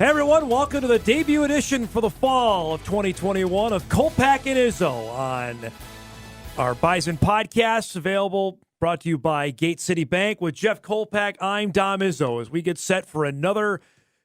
Hey everyone, welcome to the debut edition for the fall of 2021 of Kolpack and Izzo on our Bison podcast, available, brought to you by Gate City Bank. With Jeff Kolpack, I'm Dom Izzo, as we get set for another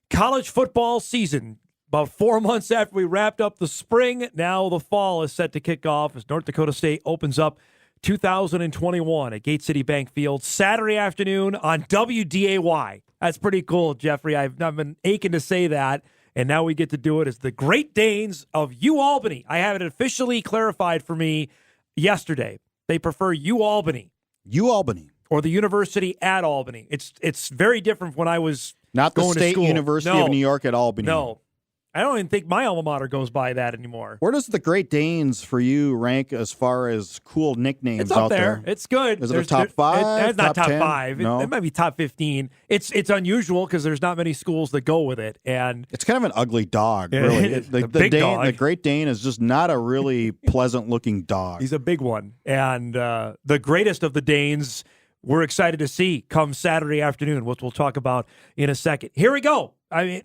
college football season. About 4 months after we wrapped up the spring, now the fall is set to kick off as North Dakota State opens up 2021 at Gate City Bank Field Saturday afternoon on WDAY. That's pretty cool, Jeffrey. I've been aching to say that, and now we get to do it as the Great Danes of Albany. I have it officially clarified for me yesterday. They prefer Albany. Albany. Or the University at Albany. It's very different from when I was not the going State to school. University of New York at Albany. No. I don't even think my alma mater goes by that anymore. Where does the Great Danes for you rank as far as cool nicknames it's up out there? It's good. Is it a top 5? It's not top 10? 5. No? It might be top 15. It's unusual because there's not many schools that go with it. And it's kind of an ugly dog, really. The big dog. The Great Dane is just not a really pleasant-looking dog. He's a big one. And the greatest of the Danes we're excited to see come Saturday afternoon, which we'll talk about in a second. Here we go. I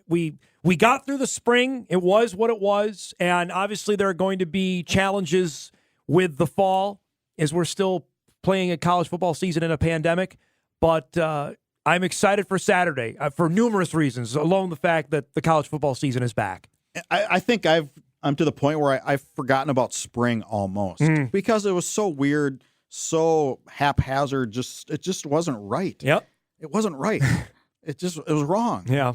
mean, we got through the spring. It was what it was. And obviously there are going to be challenges with the fall as we're still playing a college football season in a pandemic. But I'm excited for Saturday for numerous reasons, alone the fact that the college football season is back. I think I'm to the point where I've forgotten about spring almost because it was so weird, so haphazard. It just wasn't right. Yep. It wasn't right. It was wrong. Yeah.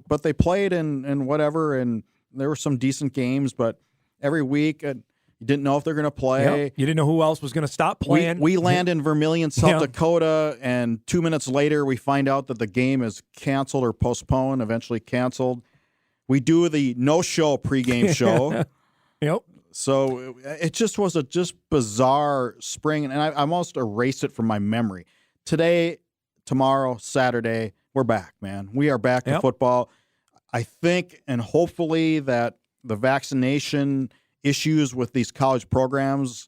But they played and whatever, and there were some decent games, but every week you didn't know if they're going to play. Yep. You didn't know who else was going to stop playing. We land in Vermillion, South Dakota, and 2 minutes later we find out that the game is canceled or postponed, eventually canceled. We do the no-show pregame show. Yep. So it just was a bizarre spring, and I almost erased it from my memory. Today, tomorrow, Saturday, we're back, man. We are back to football. I think and hopefully that the vaccination issues with these college programs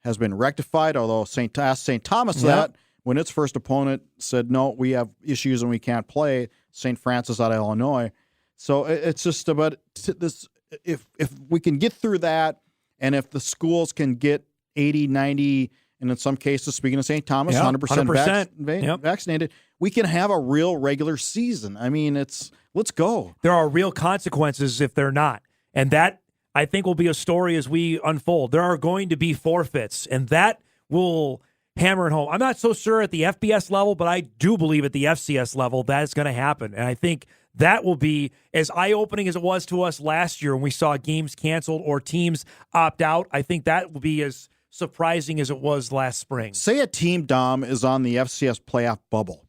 has been rectified, although St. Thomas that when its first opponent said, no, we have issues and we can't play, St. Francis out of Illinois. So it's just about this. If we can get through that, and if the schools can get 80, 90, and in some cases, speaking of St. Thomas, 100% vaccinated, we can have a real regular season. I mean, let's go. There are real consequences if they're not. And that, I think, will be a story as we unfold. There are going to be forfeits, and that will hammer it home. I'm not so sure at the FBS level, but I do believe at the FCS level that is going to happen. And I think that will be as eye-opening as it was to us last year when we saw games canceled or teams opt out. I think that will be as surprising as it was last spring. Say a team, Dom, is on the FCS playoff bubble,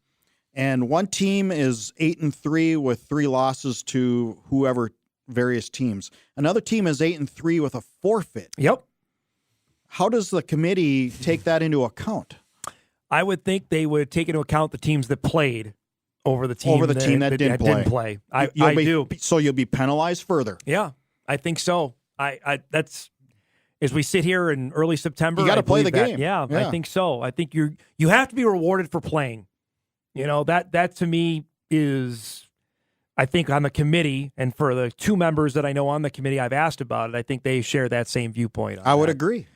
and one team is 8-3 with 3 losses to whoever various teams. Another team is 8-3 with a forfeit. Yep. How does the committee take that into account? I would think they would take into account the teams that played over the team that didn't play. I do. So you'll be penalized further. Yeah, I think so. That's as we sit here in early September. You got to play the game. Yeah, I think so. I think you have to be rewarded for playing. That to me is, I think, on the committee, and for the 2 members that I know on the committee I've asked about it, I think they share that same viewpoint. I would agree.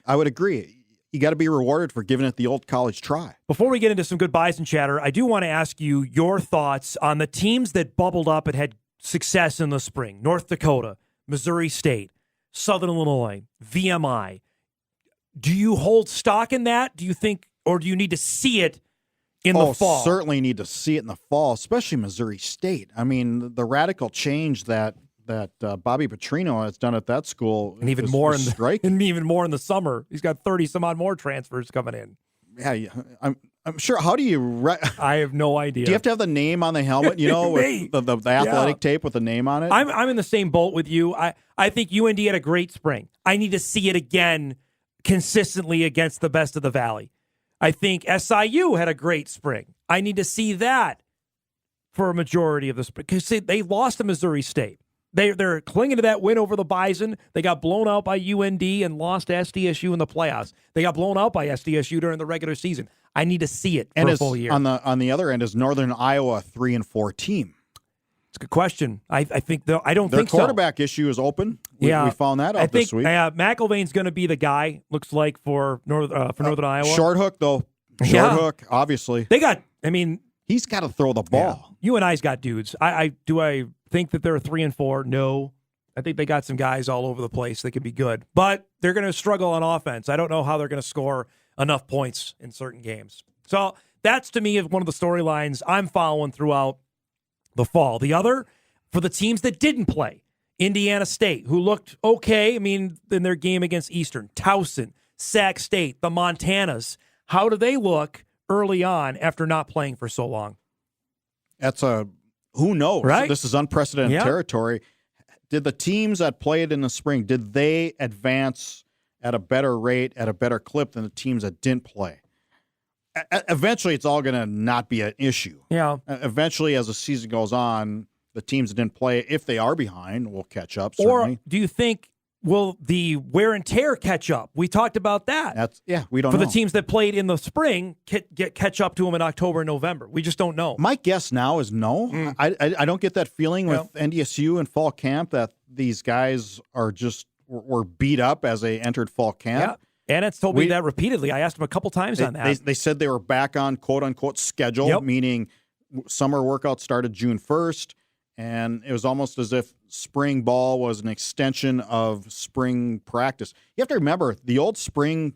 You got to be rewarded for giving it the old college try. Before we get into some good Bison chatter, I do want to ask you your thoughts on the teams that bubbled up and had success in the spring. North Dakota, Missouri State, Southern Illinois, VMI. Do you hold stock in that? Do you think, or do you need to see it in the fall? Certainly need to see it in the fall, especially Missouri State. I mean, the radical change that Bobby Petrino has done at that school, and even more in the summer. He's got 30 some odd more transfers coming in. Yeah, I'm sure. How do you? I have no idea. Do you have to have the name on the helmet? With the athletic tape with the name on it. I'm in the same boat with you. I think UND had a great spring. I need to see it again consistently against the best of the Valley. I think SIU had a great spring. I need to see that for a majority of the spring because they lost to Missouri State. They're clinging to that win over the Bison. They got blown out by UND and lost to SDSU in the playoffs. They got blown out by SDSU during the regular season. I need to see it for a full year. On the other end is Northern Iowa 3-4 team. It's a good question. I think I don't Their think quarterback issue is open. We found that out this week. McElvain's going to be the guy. Looks like for Northern Iowa. Short hook though. Short hook, obviously. They got. I mean, he's got to throw the ball. Yeah. UNI's got dudes. I think that they're 3-4. No, I think they got some guys all over the place that could be good, but they're going to struggle on offense. I don't know how they're going to score enough points in certain games. So that's to me one of the storylines I'm following throughout the fall. The other, for the teams that didn't play, Indiana State, who looked okay, I mean, in their game against Eastern, Towson, Sac State, the Montanas, how do they look early on after not playing for so long? Who knows? Right? This is unprecedented territory. Did the teams that played in the spring, did they advance at a better rate, at a better clip than the teams that didn't play? Eventually, it's all going to not be an issue. Yeah. Eventually, as the season goes on, the teams that didn't play, if they are behind, will catch up, certainly. Or do you think, will the wear and tear catch up? We talked about that. We don't know. For the teams that played in the spring, catch up to them in October and November. We just don't know. My guess now is no. I don't get that feeling with NDSU and fall camp that these guys were beat up as they entered fall camp. Yeah. Annett's told me that repeatedly. I asked him a couple times on that. They said they were back on quote-unquote schedule, meaning summer workouts started June 1st, and it was almost as if spring ball was an extension of spring practice. You have to remember, the old spring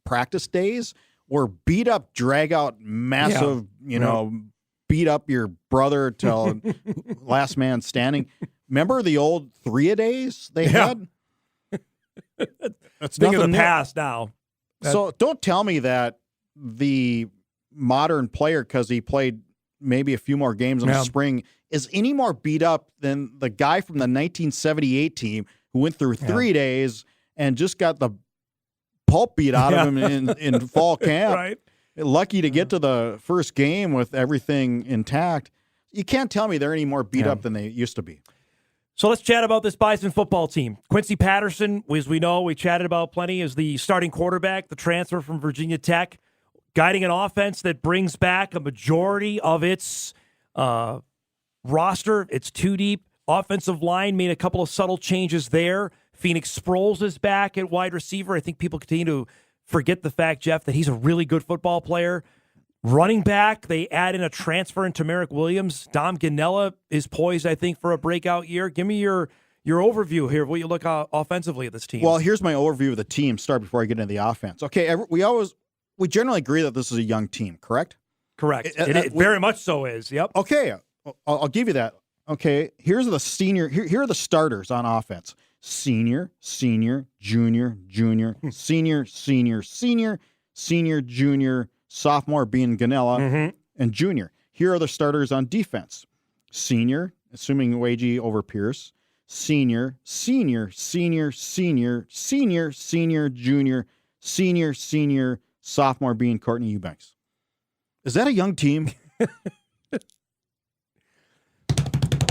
practice days were beat up, drag out, massive, beat up your brother till last man standing. Remember the old 3-a-days they had? That's thing of the past now. So don't tell me that the modern player, because he played maybe a few more games in the spring, is any more beat up than the guy from the 1978 team who went through 3 days and just got the pulp beat out of him in fall camp. Right. Lucky to get to the first game with everything intact. You can't tell me they're any more beat up than they used to be. So let's chat about this Bison football team. Quincy Patterson, as we know, we chatted about plenty, is the starting quarterback, the transfer from Virginia Tech, guiding an offense that brings back a majority of its roster. It's too deep. Offensive line made a couple of subtle changes there. Phoenix Sproles is back at wide receiver. I think people continue to forget the fact, Jeff, that he's a really good football player. Running back, they add in a transfer in Tamarick Williams. Dom Ganella is poised, I think, for a breakout year. Give me your overview here of what you look offensively at this team. Well, here's my overview of the team. Start before I get into the offense. Okay, we generally agree that this is a young team, correct? Correct. It very much so is. Yep. Okay, I'll give you that. Okay, here's the senior. Here are the starters on offense: senior, junior, senior, junior. Sophomore being Ganella, and junior. Here are the starters on defense. Senior, assuming Wagee over Pierce. Senior, junior. Senior, sophomore being Courtney Eubanks. Is that a young team?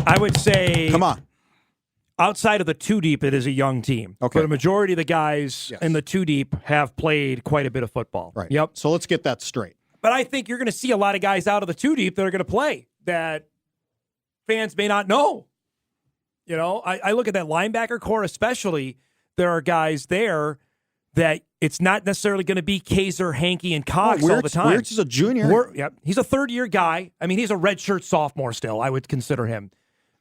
I would say... Come on. Outside of the two deep, it is a young team. Okay. But a majority of the guys in the two deep have played quite a bit of football. Right. Yep. So let's get that straight. But I think you're going to see a lot of guys out of the two deep that are going to play that fans may not know. You know, I look at that linebacker core especially. There are guys there that it's not necessarily going to be Kaiser, Hankey, and Cox all the time. Wirtz is a junior. He's a third-year guy. I mean, he's a redshirt sophomore still. I would consider him.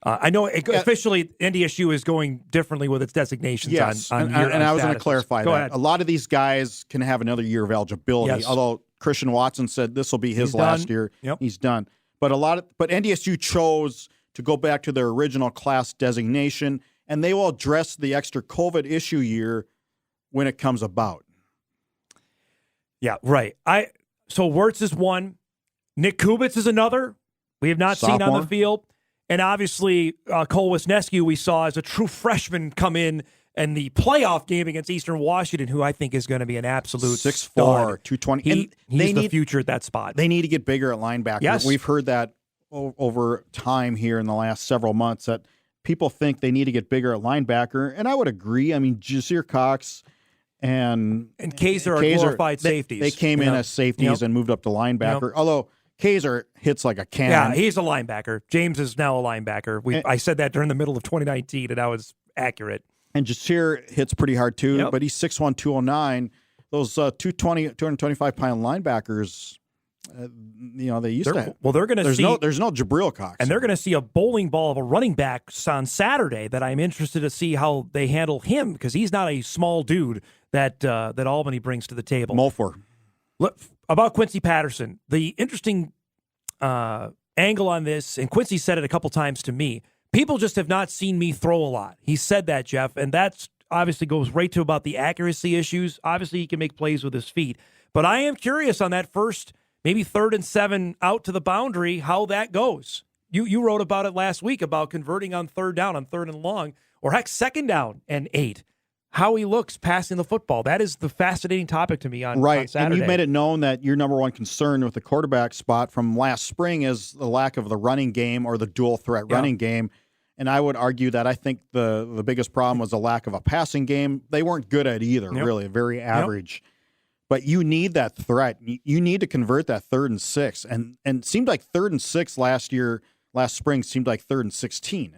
I know officially NDSU is going differently with its designations. Yes, on and I was going to clarify Go that. ahead. A lot of these guys can have another year of eligibility, although Christian Watson said this will be his last year. Yep. He's done. But NDSU chose to go back to their original class designation, and they will address the extra COVID issue year when it comes about. Yeah, right. So Wirtz is one. Nick Kubitz is another. We have not seen on the field. And obviously, Cole Wisniewski we saw as a true freshman come in the playoff game against Eastern Washington, who I think is going to be an absolute 6'4", 220. He's the future at that spot. They need to get bigger at linebacker. Yes. We've heard that over time here in the last several months that people think they need to get bigger at linebacker, and I would agree. I mean, Jasir Cox and Kaiser are glorified safeties. They came in as safeties and moved up to linebacker, although Kaiser hits like a cannon. Yeah, he's a linebacker. James is now a linebacker. I said that during the middle of 2019, and I was accurate. And Jasir hits pretty hard too, but he's 6'1", 209. Those 225-pound linebackers, they used to. Well, they're going to see. There's no Jabril Cox. And they're going to see a bowling ball of a running back on Saturday that I'm interested to see how they handle him, because he's not a small dude that Albany brings to the table. Mulfor. Look, about Quincy Patterson, the interesting angle on this, and Quincy said it a couple times to me, people just have not seen me throw a lot. He said that, Jeff, and that's obviously goes right to about the accuracy issues. Obviously, he can make plays with his feet. But I am curious on that first, maybe 3rd and 7 out to the boundary, how that goes. You wrote about it last week about converting on 3rd down, on 3rd and long, or heck, 2nd down and 8. How he looks passing the football. That is the fascinating topic to me on Saturday. And you've made it known that your number one concern with the quarterback spot from last spring is the lack of the running game or the dual threat running game. And I would argue that I think the biggest problem was the lack of a passing game. They weren't good at either, really, very average. But you need that threat. You need to convert that 3rd and 6. And it seemed like 3rd and 6 last spring seemed like 3rd and 16.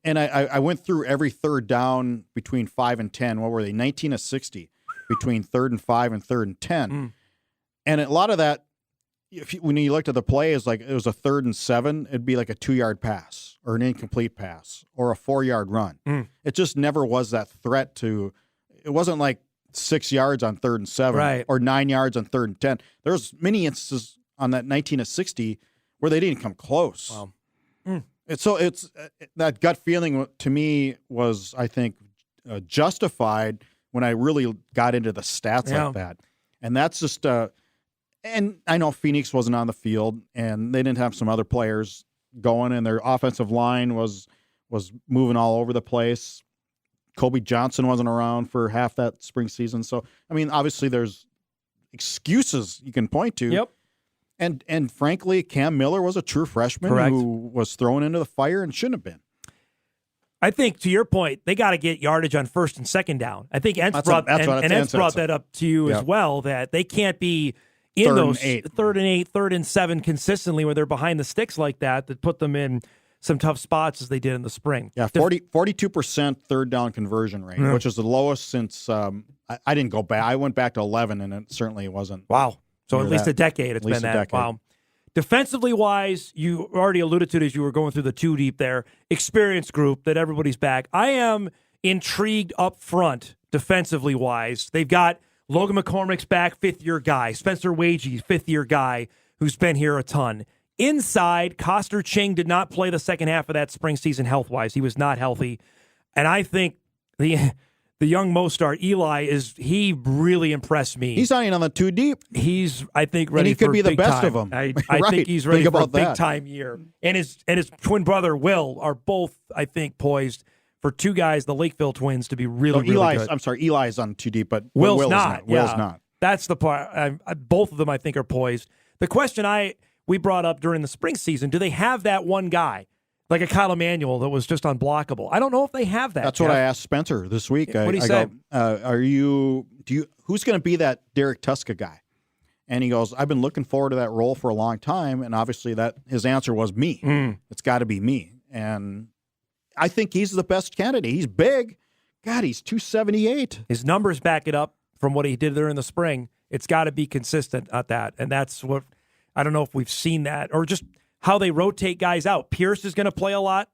And I went through every 3rd down between 5 and 10. What were they? 19 of 60 between 3rd and 5 and 3rd and 10. And a lot of that, when you looked at the play, is like it was a 3rd and 7. It'd be like a 2-yard pass or an incomplete pass or a 4-yard run. It just never was that threat to. It wasn't like 6 yards on 3rd and 7 or 9 yards on 3rd and 10. There's many instances on that 19 of 60 where they didn't come close. Wow. So it's that gut feeling to me was, I think, justified when I really got into the stats like that. And that's just and I know Phoenix wasn't on the field, and they didn't have some other players going, and their offensive line was moving all over the place. Kobe Johnson wasn't around for half that spring season. So, I mean, obviously there's excuses you can point to. Yep. And frankly, Cam Miller was a true freshman who was thrown into the fire and shouldn't have been. I think, to your point, they got to get yardage on 1st and 2nd down. I think Entz brought that up to you as well, that they can't be in those 3rd and 8, 3rd and 7 consistently where they're behind the sticks like that put them in some tough spots as they did in the spring. Yeah, 42% 3rd down conversion rate, which is the lowest since I didn't go back. I went back to 11, and it certainly wasn't. Wow. So at least a decade it's been that. Wow. Defensively wise, you already alluded to it as you were going through the 2 deep there. Experienced group that everybody's back. I am intrigued up front defensively wise. They've got Logan McCormick's back, 5th-year guy. Spencer Wagey, 5th-year guy who's been here a ton. Inside, Koster Ching did not play the second half of that spring season health-wise. He was not healthy. And I think the young Mostart, Eli, he really impressed me. He's not even on the 2 deep. He's, I think, ready for a big time. And he could be the best time. of them. I think he's ready for a big-time year. And his twin brother, Will, are both, I think, poised for 2 guys, the Lakeville twins, to be really good. I'm sorry, Eli's on 2 deep, but Will's not. Will's not. That's the part. Both of them, I think, are poised. The question we brought up during the spring season, do they have that one guy, like a Kyle Emanuel, that was just unblockable? I don't know if they have that. That's what I asked Spencer this week. What did he say? Who's going to be that Derek Tuska guy? And he goes, I've been looking forward to that role for a long time, and obviously his answer was me. It's got to be me. And I think he's the best candidate. He's big. God, he's 278. His numbers back it up from what he did there in the spring. It's got to be consistent at that. And that's what, I don't know if we've seen that, or just how they rotate guys out. Pierce is going to play a lot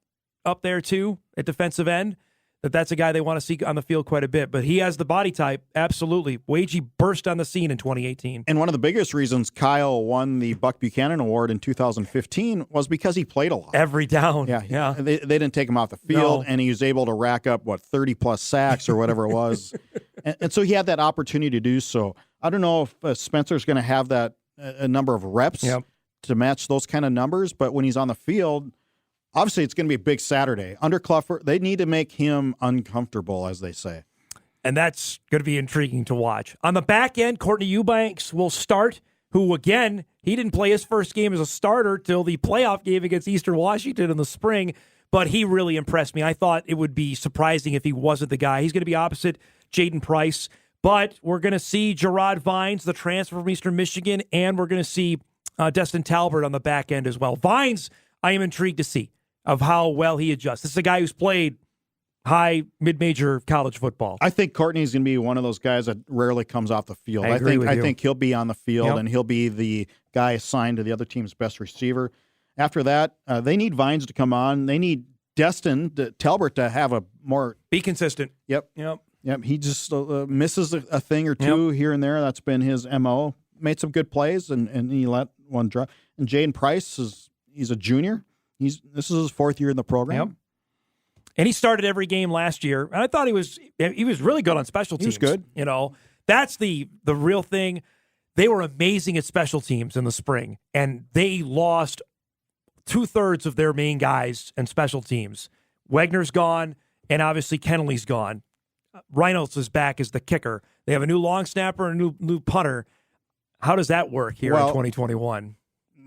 up there too at defensive end. That's a guy they want to see on the field quite a bit. But he has the body type, absolutely. Wagey burst on the scene in 2018. And one of the biggest reasons Kyle won the Buck Buchanan Award in 2015 was because he played a lot. Every down. Yeah. They didn't take him off the field, and he was able to rack up, 30-plus sacks or whatever it was. and so he had that opportunity to do so. I don't know if Spencer's going to have that a number of reps to match those kind of numbers, but when he's on the field, obviously it's going to be a big Saturday. Undercuffler, they need to make him uncomfortable, as they say. And that's going to be intriguing to watch. On the back end, Courtney Eubanks will start, who, again, he didn't play his first game as a starter till the playoff game against Eastern Washington in the spring, but he really impressed me. I thought it would be surprising if he wasn't the guy. He's going to be opposite Jaden Price, but we're going to see Gerard Vines, the transfer from Eastern Michigan, and we're going to see Destin Talbert on the back end as well. Vines, I am intrigued to see of how well he adjusts. This is a guy who's played high, mid-major college football. I think Courtney's going to be one of those guys that rarely comes off the field. I think he'll be on the field, and he'll be the guy assigned to the other team's best receiver. After that, they need Vines to come on. They need Destin Talbert to have a more... Be consistent. Yep. He just misses a thing or two here and there. That's been his MO. Made some good plays, and he let one drop. And Jaden Price, he's a junior. This is his fourth year in the program. Yep. And he started every game last year. And I thought he was really good on special teams. He was good. You know, that's the real thing. They were amazing at special teams in the spring, and they lost 2/3 of their main guys in special teams. Wagner's gone, and obviously Kennelly's gone. Reynolds is back as the kicker. They have a new long snapper and a new punter. How does that work here in 2021?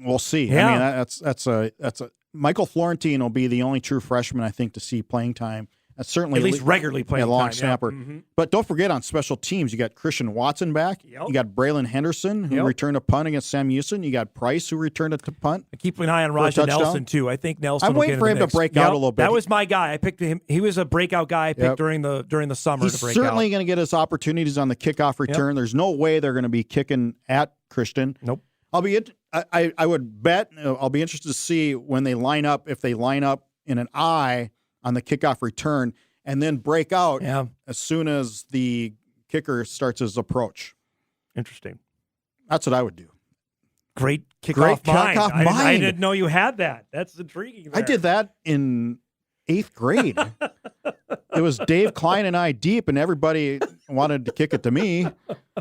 We'll see. Yeah. I mean, that's a Michael Florentine will be the only true freshman, I think, to see playing time. That's certainly at least regularly playing long time, snapper. Yeah. Mm-hmm. But don't forget, on special teams, you got Christian Watson back. Yep. You got Braylon Henderson, who returned a punt against Sam Houston. You got Price, who returned a punt. I keep an eye on Raja Nelson, too. I think Nelson I'm waiting for him to break out a little bit. That was my guy. I picked him. He was a breakout guy I picked during the summer He's to break out. He's certainly going to get his opportunities on the kickoff return. There's no way they're going to be kicking at Christian. Nope. I would bet I'll be interested to see when they line up, if they line up in an I on the kickoff return and then break out as soon as the kicker starts his approach. Interesting. That's what I would do. Great kickoff mind. Mind. I didn't know you had that. That's intriguing. I did that in 8th grade. It was Dave Klein and I deep, and everybody wanted to kick it to me.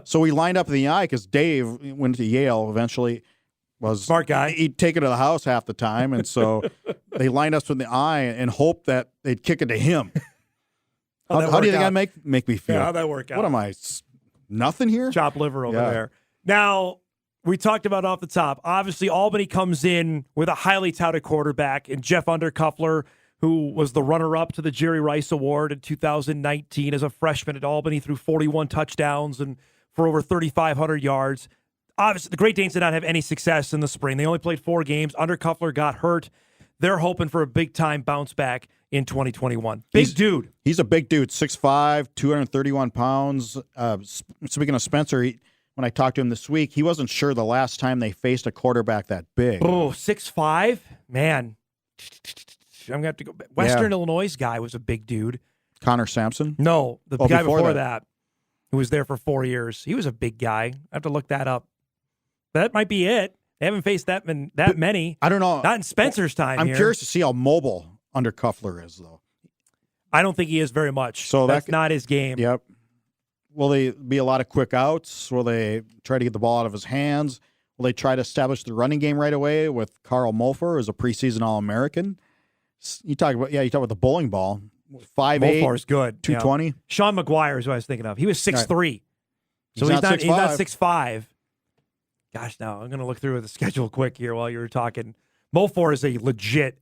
So we lined up in the I because Dave went to Yale eventually. Was smart guy. He'd take it to the house half the time, and so they lined us with the I and hoped that they'd kick it to him. How do you think I make me feel? Yeah, how'd that work out? What am I, nothing here? Chopped liver over there. Now, we talked about off the top. Obviously, Albany comes in with a highly touted quarterback in Jeff Undercuffler, who was the runner-up to the Jerry Rice Award in 2019 as a freshman at Albany, threw 41 touchdowns and for over 3,500 yards. Obviously, the Great Danes did not have any success in the spring. They only played 4 games. Undercuffler got hurt. They're hoping for a big-time bounce back in 2021. Dude. He's a big dude, 6'5", 231 pounds. Speaking of Spencer, when I talked to him this week, he wasn't sure the last time they faced a quarterback that big. Oh, 6'5"? Man. I'm going to have to go back. Western Illinois guy was a big dude. Connor Sampson? No, the guy before that, who was there for 4 years. He was a big guy. I have to look that up. That might be it. They haven't faced that many. I don't know. Not in Spencer's time. I'm curious to see how mobile Undercuffler is, though. I don't think he is very much. So that's not his game. Yep. Will they be a lot of quick outs? Will they try to get the ball out of his hands? Will they try to establish the running game right away with Carl Mulfer as a preseason All-American? You talk about the bowling ball. 5'8", Mulfer is good. 220. Yeah. Sean McGuire is who I was thinking of. He was 6'3". Right. So he's not 6'5". Gosh, now I'm going to look through the schedule quick here while you were talking. Mulfer is a legit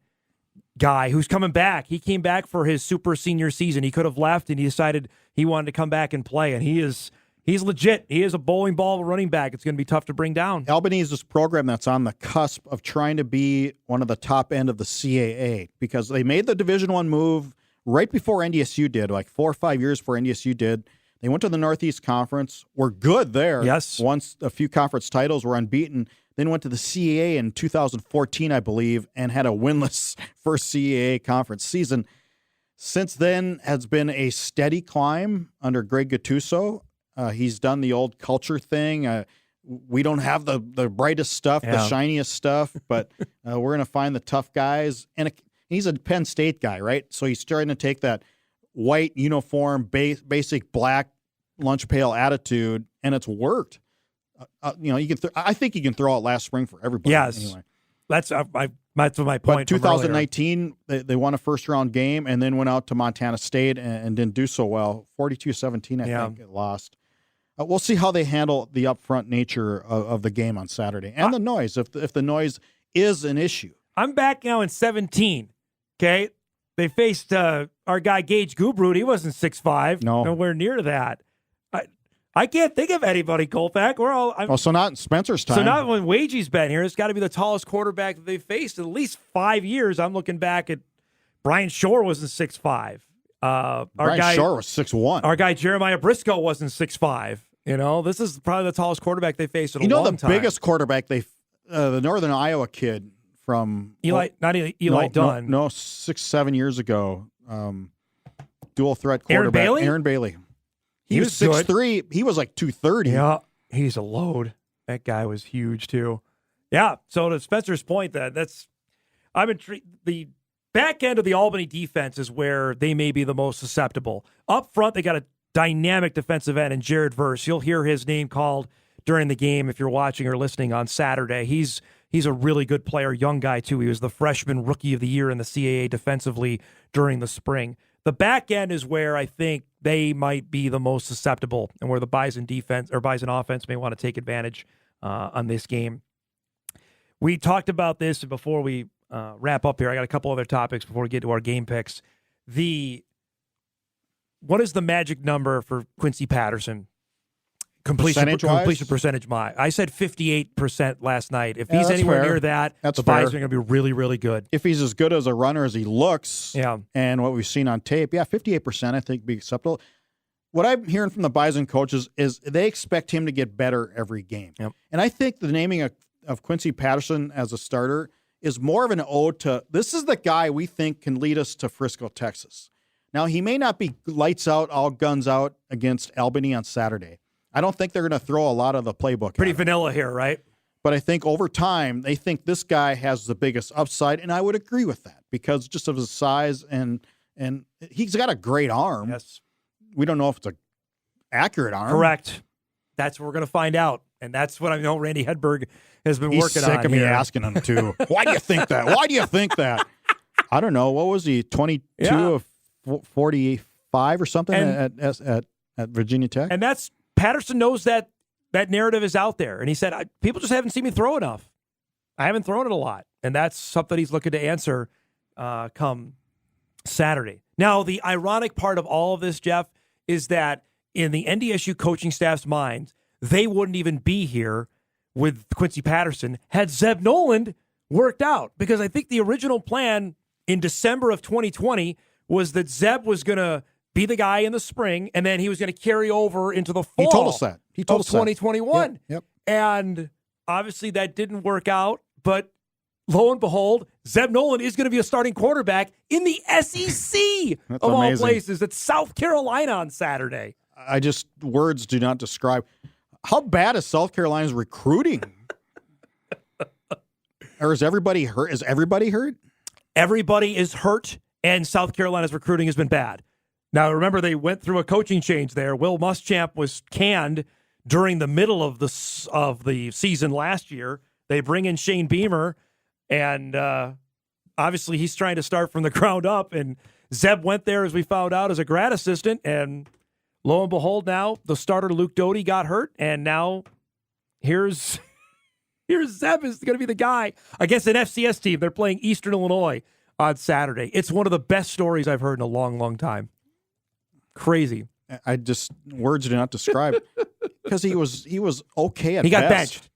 guy who's coming back. He came back for his super senior season. He could have left, and he decided he wanted to come back and play, and he's legit. He is a bowling ball running back. It's going to be tough to bring down. Albany is this program that's on the cusp of trying to be one of the top end of the CAA because they made the Division I move right before NDSU did, like 4 or 5 years before NDSU did. They went to the Northeast Conference, were good there. Yes. Once a few conference titles, were unbeaten. Then went to the CAA in 2014, I believe, and had a winless first CAA conference season. Since then has been a steady climb under Greg Gattuso. He's done the old culture thing. We don't have the brightest stuff, the shiniest stuff, but we're going to find the tough guys. And he's a Penn State guy, right? So he's starting to take that white uniform, basic black lunch pail attitude, and it's worked. You can. I think you can throw out last spring for everybody. Yes, anyway. That's my point. But 2019, they won a first-round game and then went out to Montana State and didn't do so well. 42-17, I think, it lost. We'll see how they handle the upfront nature of the game on Saturday and the noise, if the noise is an issue. I'm back now in 17, okay? They faced our guy Gage Gubrud. He wasn't 6'5", nowhere near that. I can't think of anybody, Kolpack. We're all. So not in Spencer's time. So not when Wagey's been here. It's got to be the tallest quarterback that they've faced in at least 5 years. I'm looking back at Brian Shore wasn't 6'5". Brian Shore was 6'1". Our guy Jeremiah Briscoe wasn't 6'5". This is probably the tallest quarterback they faced in a long time. The biggest quarterback the Northern Iowa kid from Eli Dunn. No, 6-7 years ago. Dual threat quarterback Aaron Bailey. He was 6'3". He was like 230. Yeah, he's a load. That guy was huge too. Yeah. So to Spencer's point, I'm intrigued. The back end of the Albany defense is where they may be the most susceptible. Up front, they got a dynamic defensive end in Jared Verse. You'll hear his name called during the game if you're watching or listening on Saturday. He's a really good player, young guy too. He was the freshman rookie of the year in the CAA defensively during the spring. The back end is where I think they might be the most susceptible and where the Bison defense or Bison offense may want to take advantage on this game. We talked about this before we wrap up here. I got a couple other topics before we get to our game picks. What is the magic number for Quincy Patterson? Completion percentage. I said 58% last night. If he's anywhere near that, the Bison are going to be really, really good. If he's as good as a runner as he looks, and what we've seen on tape, 58% I think would be acceptable. What I'm hearing from the Bison coaches is they expect him to get better every game. Yep. And I think the naming of Quincy Patterson as a starter is more of an ode to this is the guy we think can lead us to Frisco, Texas. Now, he may not be lights out, all guns out against Albany on Saturday. I don't think they're going to throw a lot of the playbook. Pretty vanilla here, right? But I think over time, they think this guy has the biggest upside, and I would agree with that because just of his size and he's got a great arm. Yes. We don't know if it's an accurate arm. Correct. That's what we're going to find out, and that's what I know Randy Hedberg has been working on. He's sick of me asking him, too. Why do you think that? Why do you think that? I don't know. What was he, 22 of 45 or something at Virginia Tech? And that's Patterson knows that narrative is out there. And he said, people just haven't seen me throw enough. I haven't thrown it a lot. And that's something he's looking to answer come Saturday. Now, the ironic part of all of this, Jeff, is that in the NDSU coaching staff's mind, they wouldn't even be here with Quincy Patterson had Zeb Noland worked out. Because I think the original plan in December of 2020 was that Zeb was going to be the guy in the spring, and then he was going to carry over into the fall. He told us that. He told us 2021. That. Yep. And obviously that didn't work out, but lo and behold, Zeb Noland is going to be a starting quarterback in the SEC of all places. It's South Carolina on Saturday. Words do not describe. How bad is South Carolina's recruiting? Or is everybody hurt? Is everybody hurt? Everybody is hurt, and South Carolina's recruiting has been bad. Now, remember, they went through a coaching change there. Will Muschamp was canned during the middle of the season last year. They bring in Shane Beamer, and obviously he's trying to start from the ground up. And Zeb went there, as we found out, as a grad assistant. And lo and behold, now the starter, Luke Doty, got hurt. And now here's Zeb is going to be the guy against an FCS team. They're playing Eastern Illinois on Saturday. It's one of the best stories I've heard in a long, long time. Crazy. Words do not describe it. Because he was okay at He got best. benched.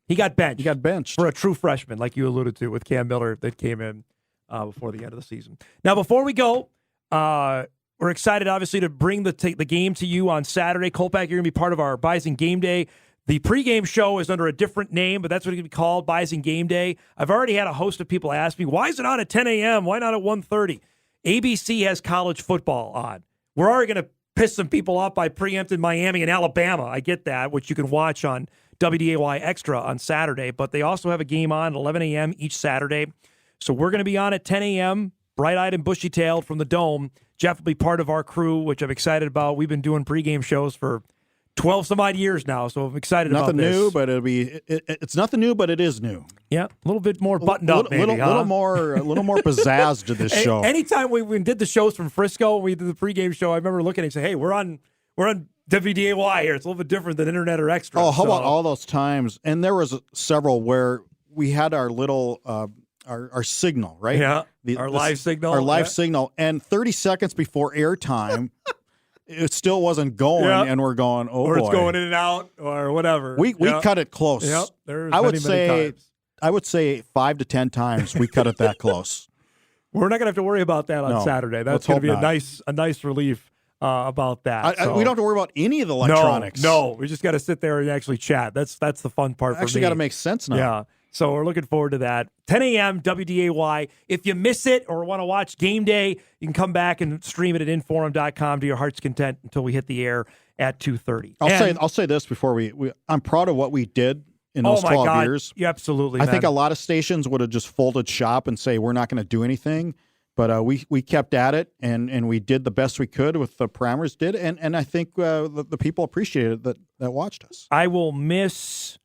He got benched for a true freshman, like you alluded to with Cam Miller that came in before the end of the season. Now, before we go, we're excited, obviously, to bring the game to you on Saturday. Kolpack, you're going to be part of our Bison Game Day. The pregame show is under a different name, but that's what it's going to be called, Bison Game Day. I've already had a host of people ask me, why is it on at 10 a.m.? Why not at 1:30? ABC has college football on. We're already going to piss some people off by preempting Miami and Alabama. I get that, which you can watch on WDAY Extra on Saturday. But they also have a game on at 11 a.m. each Saturday. So we're going to be on at 10 a.m., bright-eyed and bushy-tailed from the Dome. Jeff will be part of our crew, which I'm excited about. We've been doing pregame shows for 12-some-odd years now, so I'm excited about this. Nothing new, but it's nothing new, but it is new. Yeah, a little bit more buttoned up, maybe. A little more pizzazz to this show. Anytime we did the shows from Frisco, we did the pregame show, I remember looking and saying, hey, we're on WDAY here. It's a little bit different than Internet or Extra. Oh, how about all those times? And there was several where we had our little our signal, right? Yeah, our live signal. Our live signal, and 30 seconds before airtime, it still wasn't going, and we're going, oh or boy. Or it's going in and out or whatever. We cut it close. Yep. There's I would say 5 to 10 times we cut it that close. We're not going to have to worry about that on Saturday. That's going to be a nice relief about that. We don't have to worry about any of the electronics. No, we just got to sit there and actually chat. That's the fun part for me. Actually got to make sense now. Yeah. So we're looking forward to that. 10 a.m. WDAY. If you miss it or want to watch game day, you can come back and stream it at inforum.com to your heart's content until we hit the air at 2:30. I'll say this before we I'm proud of what we did in those 12 years. Yeah, absolutely. I think a lot of stations would have just folded shop and say we're not going to do anything. But we kept at it, and we did the best we could with the parameters did, and I think the people appreciated that watched us. I will miss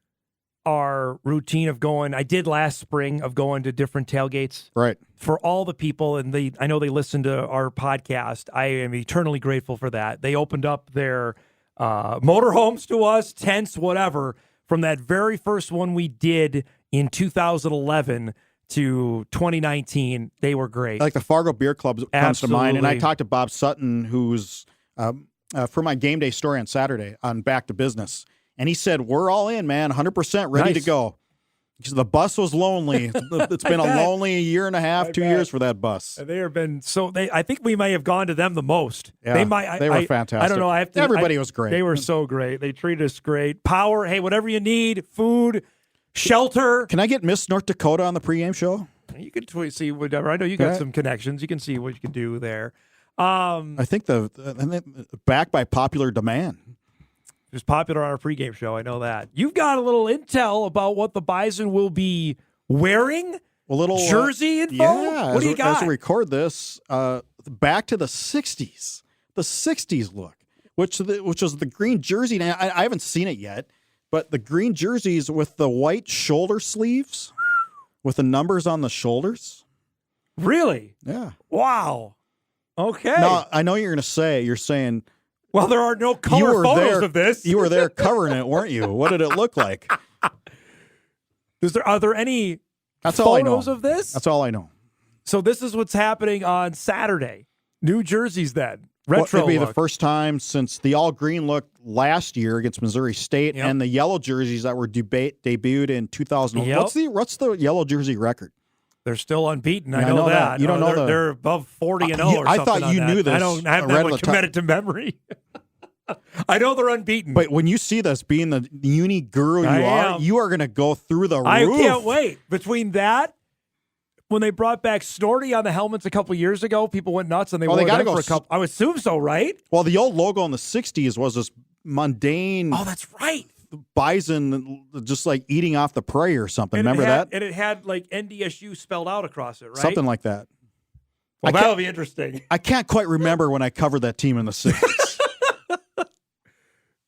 our routine of going. I did last spring of going to different tailgates. Right. For all the people, and I know they listen to our podcast. I am eternally grateful for that. They opened up their motorhomes to us, tents, whatever, from that very first one we did in 2011 to 2019. They were great. Like the Fargo Beer Club comes to mind. And I talked to Bob Sutton, who's for my game day story on Saturday on Back to Business. And he said, we're all in, man, 100% ready to go. Because the bus was lonely. It's been a lonely year and a half, 2 years for that bus. They have been I think we may have gone to them the most. Yeah, they were fantastic. I don't know. Everybody was great. They were so great. They treated us great. Power, hey, whatever you need, food, shelter. Can I get Miss North Dakota on the pregame show? You can see whatever. I know you got some connections. You can see what you can do there. I think backed by popular demand. It was popular on our pregame show. I know that. You've got a little intel about what the Bison will be wearing? A little jersey info? Yeah. What do you got? As we record this, back to the 60s. The 60s look, which was the green jersey. Now, I haven't seen it yet, but the green jerseys with the white shoulder sleeves with the numbers on the shoulders. Really? Yeah. Wow. Okay. Now, I know you're saying, well, there are no color photos of this. You were there covering it, weren't you? What did it look like? Are there any That's all photos I know. of this? That's all I know. So this is what's happening on Saturday. New jerseys then. Retro it'd be look. the first time since the all-green look last year against Missouri State and the yellow jerseys that were debuted in 2000. Yep. What's the yellow jersey record? They're still unbeaten. I know that. You don't know they're above 40-0 or something. I thought you knew this. I don't have that one committed to memory. I know they're unbeaten. But when you see this, being the uni guru you are going to go through the roof. I can't wait. Between that, when they brought back Snorty on the helmets a couple years ago, people went nuts and they wore them for a couple. I would assume so, right? Well, the old logo in the 60s was this mundane. Oh, that's right. Bison just like eating off the prey or something. Remember that? And it had like NDSU spelled out across it, right? Something like that. Well, that'll be interesting. I can't quite remember when I covered that team in the 60s.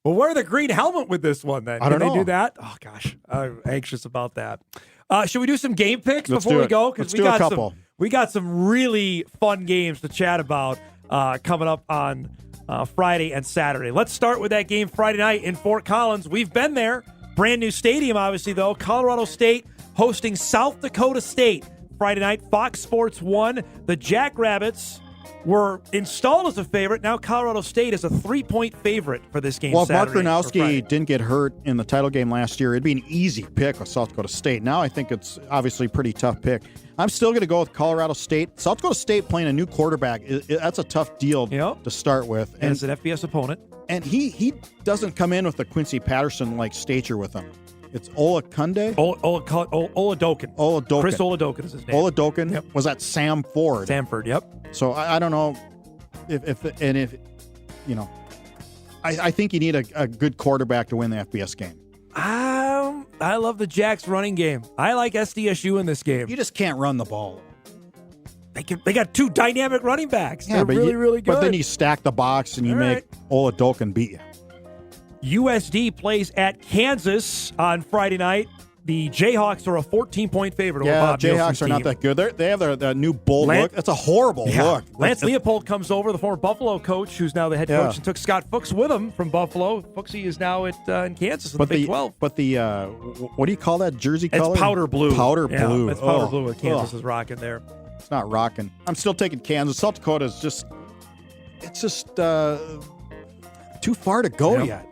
Well, wear the green helmet with this one then. I don't know. Can they do that? Oh, gosh. I'm anxious about that. Should we do some game picks before we go? Let's do a couple. We got some really fun games to chat about coming up on Friday and Saturday. Let's start with that game Friday night in Fort Collins. We've been there. Brand new stadium, obviously, though. Colorado State hosting South Dakota State. Friday night, Fox Sports 1. The Jackrabbits were installed as a favorite. Now Colorado State is a 3-point favorite for this game. Well, if Mark Saturday Gronowski didn't get hurt in the title game last year, it'd be an easy pick with South Dakota State. Now I think it's obviously a pretty tough pick. I'm still going to go with Colorado State. South Dakota State playing a new quarterback, that's a tough deal to start with. And it's an FBS opponent. And he doesn't come in with a Quincy Patterson-like stature with him. It's Olakunde? Oladokin. Chris Oladokin is his name. Oladokin? Yep. Was that Sam Ford? Samford, yep. So I don't know if you know, I think you need a good quarterback to win the FBS game. I love the Jacks running game. I like SDSU in this game. You just can't run the ball. They got two dynamic running backs. Yeah, They're really good. But then you stack the box and you make Oladokin beat you. USD plays at Kansas on Friday night. The Jayhawks are a 14-point favorite over Bob Jayhawks Nielsen's are team. not that good. They have their new bull look. It's a horrible look. Lance Leopold comes over, the former Buffalo coach, who's now the head coach, and took Scott Fuchs with him from Buffalo. Fuchsy is now in Kansas in the Big 12. But the what do you call that jersey color? It's powder blue. Powder blue. It's powder blue. What Kansas is rocking there. It's not rocking. I'm still taking Kansas. South Dakota is just. It's just. too far to go yet.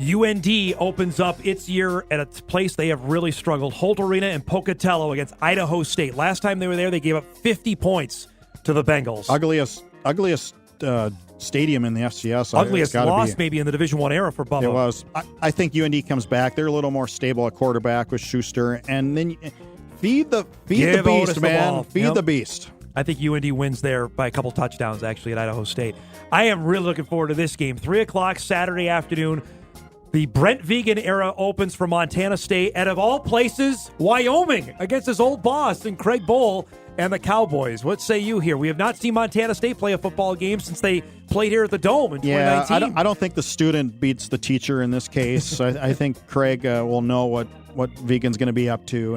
UND opens up its year at a place they have really struggled. Holt Arena in Pocatello against Idaho State. Last time they were there, they gave up 50 points to the Bengals. Ugliest stadium in the FCS. Ugliest loss maybe in the Division I era for Bubba. It was. I think UND comes back. They're a little more stable at quarterback with Schuster. And then feed the beast, man. Feed the beast. I think UND wins there by a couple touchdowns, actually, at Idaho State. I am really looking forward to this game. 3 o'clock Saturday afternoon. The Brent Vegan era opens for Montana State. And of all places, Wyoming against his old boss and Craig Bohl and the Cowboys. What say you here? We have not seen Montana State play a football game since they played here at the Dome in 2019. I don't think the student beats the teacher in this case. I think Craig will know what Vegan's going to be up to.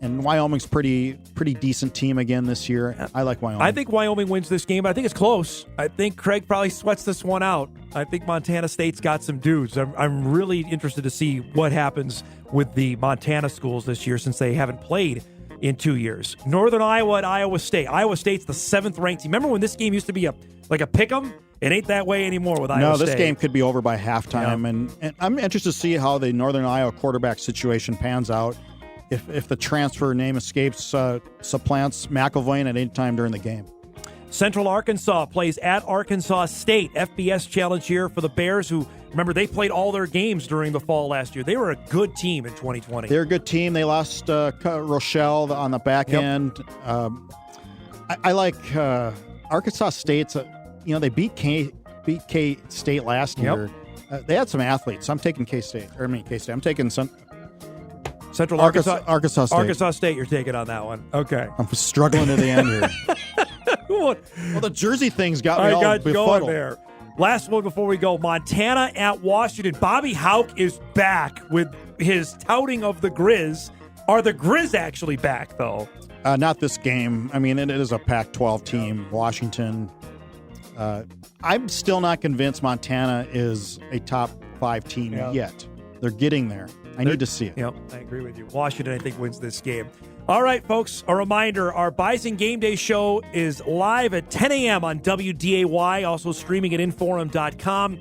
And Wyoming's pretty decent team again this year. I like Wyoming. I think Wyoming wins this game. I think it's close. I think Craig probably sweats this one out. I think Montana State's got some dudes. I'm really interested to see what happens with the Montana schools this year since they haven't played in 2 years. Northern Iowa at Iowa State. Iowa State's the 7th ranked team. Remember when this game used to be a pick'em? It ain't that way anymore with Iowa State. No, this game could be over by halftime. And I'm interested to see how the Northern Iowa quarterback situation pans out. If the transfer name escapes, supplants McElvain at any time during the game. Central Arkansas plays at Arkansas State. FBS challenge here for the Bears, who, remember, they played all their games during the fall last year. They were a good team in 2020. They're a good team. They lost Rochelle on the back end. I like Arkansas State's. They beat K-State last year. They had some athletes. I'm taking K-State. K-State. I'm taking Central Arkansas State. Arkansas State, you're taking on that one. Okay. I'm struggling to the end here. Well, the Jersey thing's got me all befuddled. Going there. Last one before we go. Montana at Washington. Bobby Hauck is back with his touting of the Grizz. Are the Grizz actually back, though? Not this game. I mean, it is a Pac-12 team. Washington. I'm still not convinced Montana is a top 5 team yet. They're getting there. I need to see it. Yep, I agree with you. Washington, I think, wins this game. All right, folks, a reminder, our Bison Game Day show is live at 10 a.m. on WDAY, also streaming at Inforum.com.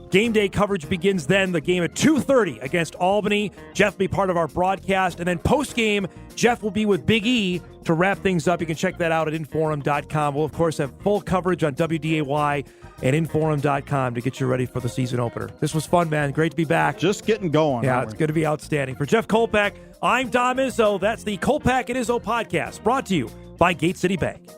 Game day coverage begins then, the game at 2:30 against Albany. Jeff will be part of our broadcast. And then post-game, Jeff will be with Big E to wrap things up. You can check that out at Inforum.com. We'll, of course, have full coverage on WDAY and Inforum.com to get you ready for the season opener. This was fun, man. Great to be back. Just getting going. Yeah, it's going to be outstanding. For Jeff Kolpack, I'm Dom Izzo. That's the Kolpack and Izzo Podcast, brought to you by Gate City Bank.